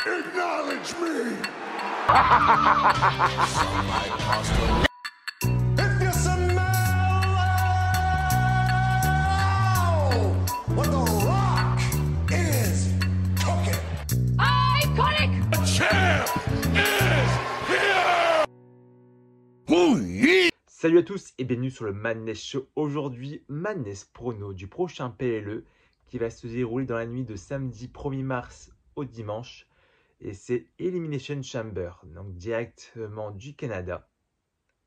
Acknowledge me! If you smell what the rock is cooking. Iconic! The champ is here! Oh yeah! Salut à tous et bienvenue sur le Madness Show. Aujourd'hui, Madness prono du prochain PLE qui va se dérouler dans la nuit de samedi 1er mars au dimanche. Et c'est Elimination Chamber, donc directement du Canada,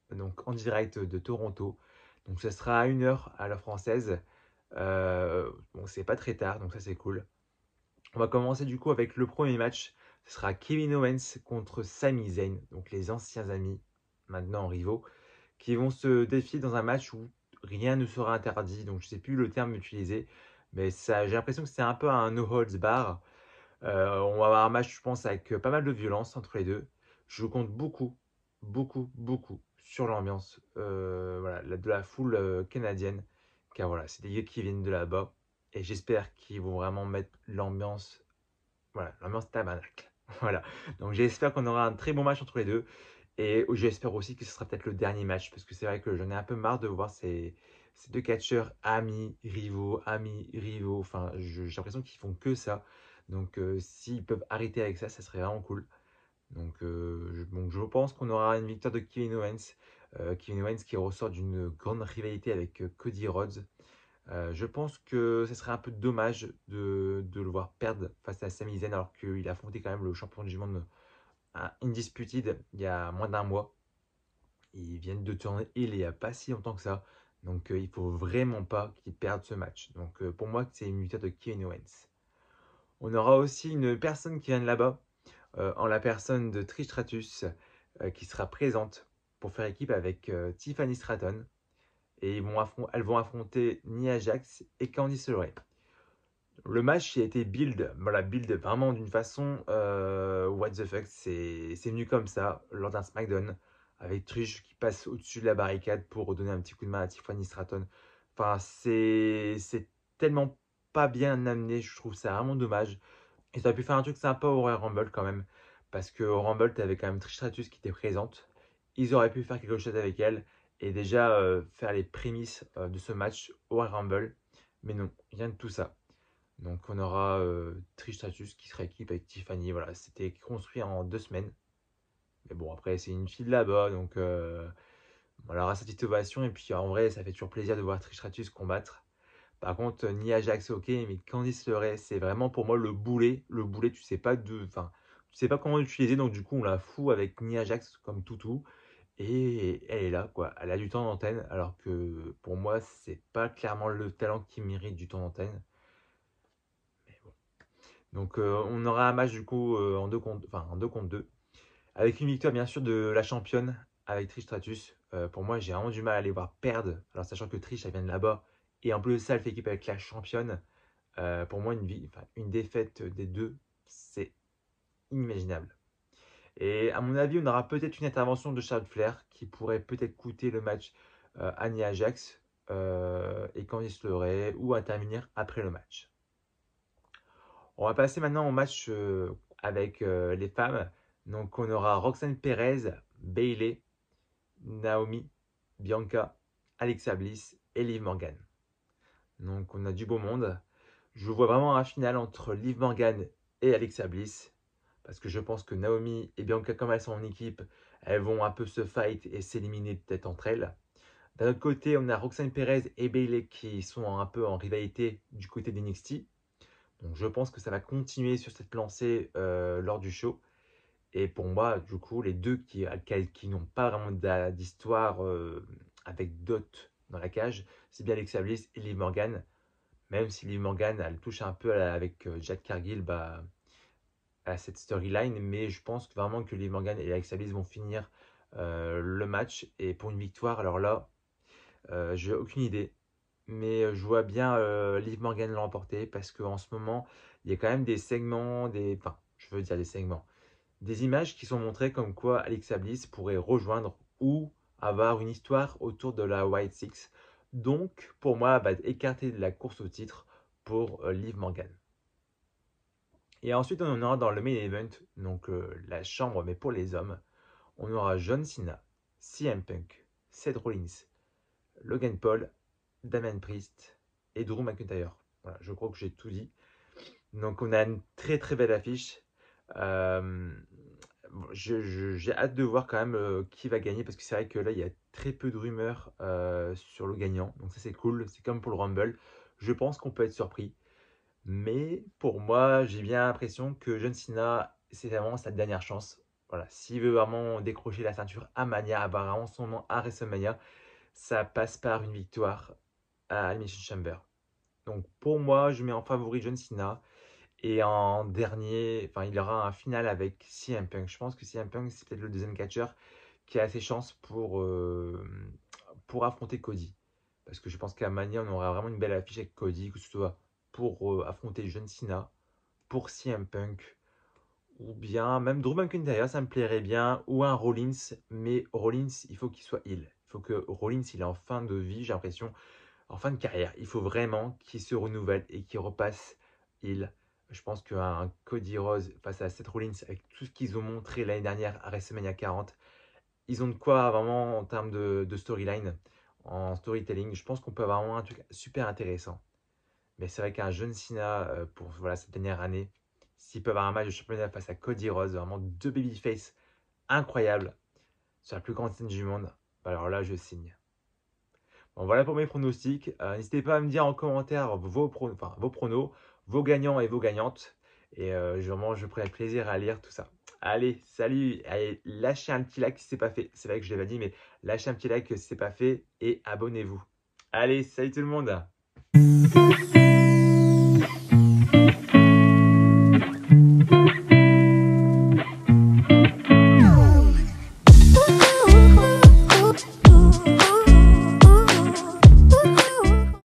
donc en direct de Toronto. Donc ça sera à 1h à l'heure française. Bon, c'est pas très tard, donc ça c'est cool. On va commencer du coup avec le premier match. Ce sera Kevin Owens contre Sami Zayn, donc les anciens amis, maintenant rivaux, qui vont se défier dans un match où rien ne sera interdit. Donc je sais plus le terme utilisé, mais ça, j'ai l'impression que c'est un peu un no holds bar. On va avoir un match, je pense, avec pas mal de violence entre les deux. Je compte beaucoup sur l'ambiance voilà, de la foule canadienne. Car voilà, c'est des gars qui viennent de là-bas. Et j'espère qu'ils vont vraiment mettre l'ambiance, voilà, l'ambiance tabernacle. Voilà. Donc j'espère qu'on aura un très bon match entre les deux. Et j'espère aussi que ce sera peut-être le dernier match. Parce que c'est vrai que j'en ai un peu marre de voir ces deux catcheurs amis, rivaux. Enfin, j'ai l'impression qu'ils font que ça. Donc s'ils peuvent arrêter avec ça, ça serait vraiment cool. Donc je pense qu'on aura une victoire de Kevin Owens. Kevin Owens qui ressort d'une grande rivalité avec Cody Rhodes. Je pense que ce serait un peu dommage de le voir perdre face à Sami Zayn alors qu'il a affronté quand même le champion du monde Undisputed il y a moins d'un mois. Ils viennent de tourner il n'y a pas si longtemps que ça. Donc il faut vraiment pas qu'ils perdent ce match. Donc pour moi, c'est une victoire de Kevin Owens. On aura aussi une personne qui vient de là-bas, en la personne de Trish Stratus, qui sera présente pour faire équipe avec Tiffany Stratton. Et elles vont affronter Nia Jax et Candice LeRae. Le match a été build vraiment d'une façon what the fuck, c'est venu comme ça lors d'un SmackDown avec Trish qui passe au-dessus de la barricade pour donner un petit coup de main à Tiffany Stratton. Enfin, c'est tellement pas bien amené, je trouve ça vraiment dommage. Ils auraient pu faire un truc sympa au Royal Rumble quand même, parce qu'au Rumble, tu avais quand même Trish Stratus qui était présente. Ils auraient pu faire quelque chose avec elle et déjà faire les prémices de ce match au Royal Rumble. Mais non, rien de tout ça. Donc on aura Trish Stratus qui sera équipe avec Tiffany. Voilà, c'était construit en 2 semaines. Mais bon, après, c'est une fille de là-bas, donc on aura sa petite ovation. Et puis en vrai, ça fait toujours plaisir de voir Trish Stratus combattre. Par contre, Nia Jax, ok, mais Candice LeRae, c'est vraiment pour moi le boulet. Le boulet, enfin, tu sais pas comment l'utiliser, donc du coup, on la fout avec Nia Jax comme toutou. Et elle est là, quoi. Elle a du temps d'antenne, alors que pour moi, c'est pas clairement le talent qui mérite du temps d'antenne. Mais bon. Donc, on aura un match du coup en 2 contre 2. Avec une victoire, bien sûr, de la championne avec Trish Stratus. Pour moi, j'ai vraiment du mal à les voir perdre. Alors, sachant que Trish, elle vient de là-bas. Et en plus de ça, elle fait équipe avec la championne. Pour moi, une défaite des deux, c'est inimaginable. Et à mon avis, on aura peut-être une intervention de Charlotte Flair qui pourrait peut-être coûter le match à Nia Jax et Candice LeRae ou intervenir après le match. On va passer maintenant au match avec les femmes. Donc on aura Roxanne Perez, Bayley, Naomi, Bianca, Alexa Bliss et Liv Morgan. Donc on a du beau monde. Je vois vraiment un final entre Liv Morgan et Alexa Bliss. Parce que je pense que Naomi et Bianca, comme elles sont en équipe, elles vont un peu se fight et s'éliminer peut-être entre elles. D'un autre côté, on a Roxanne Perez et Bayley qui sont un peu en rivalité du côté d'NXT. Donc je pense que ça va continuer sur cette lancée lors du show. Et pour moi, du coup, les deux qui n'ont pas vraiment d'histoire avec Dot dans la cage, c'est bien Alexa Bliss et Liv Morgan. Même si Liv Morgan, elle touche un peu avec Jack Cargill à cette storyline. Mais je pense vraiment que Liv Morgan et Alexa Bliss vont finir le match. Et pour une victoire, alors là, je n'ai aucune idée. Mais je vois bien Liv Morgan l'emporter parce qu'en ce moment, il y a quand même des segments, enfin, je veux dire des segments, des images qui sont montrées comme quoi Alexa Bliss pourrait rejoindre ou avoir une histoire autour de la White Six. Donc, pour moi, elle va être écartée de la course au titre pour Liv Morgan. Et ensuite, on aura dans le main event, donc la chambre, mais pour les hommes, on aura John Cena, CM Punk, Seth Rollins, Logan Paul, Damian Priest et Drew McIntyre. Voilà, je crois que j'ai tout dit. Donc on a une très très belle affiche. Euh, j'ai hâte de voir quand même qui va gagner parce que c'est vrai que là il y a très peu de rumeurs sur le gagnant. Donc ça c'est cool, c'est comme pour le Rumble. Je pense qu'on peut être surpris. Mais pour moi, j'ai bien l'impression que John Cena, c'est vraiment sa dernière chance. Voilà, s'il veut vraiment décrocher la ceinture à Mania, avoir vraiment son nom à WrestleMania, ça passe par une victoire à Elimination Chamber. Donc pour moi, je mets en favori John Cena. Et en dernier, enfin, il y aura un final avec CM Punk. Je pense que CM Punk, c'est peut-être le deuxième catcheur qui a ses chances pour affronter Cody. Parce que je pense qu'à Mania, on aura vraiment une belle affiche avec Cody, que ce soit pour affronter John Cena, pour CM Punk, ou bien même Drew McIntyre, ça me plairait bien, ou un Rollins. Mais Rollins, il faut qu'il soit heal. Il faut que Rollins, il est en fin de vie, j'ai l'impression, en fin de carrière. Il faut vraiment qu'il se renouvelle et qu'il repasse heal. Je pense qu'un Cody Rhodes face à Seth Rollins, avec tout ce qu'ils ont montré l'année dernière à WrestleMania 40, ils ont de quoi vraiment en termes de storyline, en storytelling. Je pense qu'on peut avoir vraiment un truc super intéressant. Mais c'est vrai qu'un John Cena pour voilà, cette dernière année, s'il peut avoir un match de championnat face à Cody Rhodes, vraiment deux babyface incroyables sur la plus grande scène du monde, bah alors là je signe. Bon, voilà pour mes pronostics. N'hésitez pas à me dire en commentaire vos pronos, vos gagnants et vos gagnantes. Et vraiment, je prendrai plaisir à lire tout ça. Allez, salut! Allez, lâchez un petit like si ce n'est pas fait. C'est vrai que je l'ai pas dit, mais lâchez un petit like si ce n'est pas fait et abonnez-vous. Allez, salut tout le monde!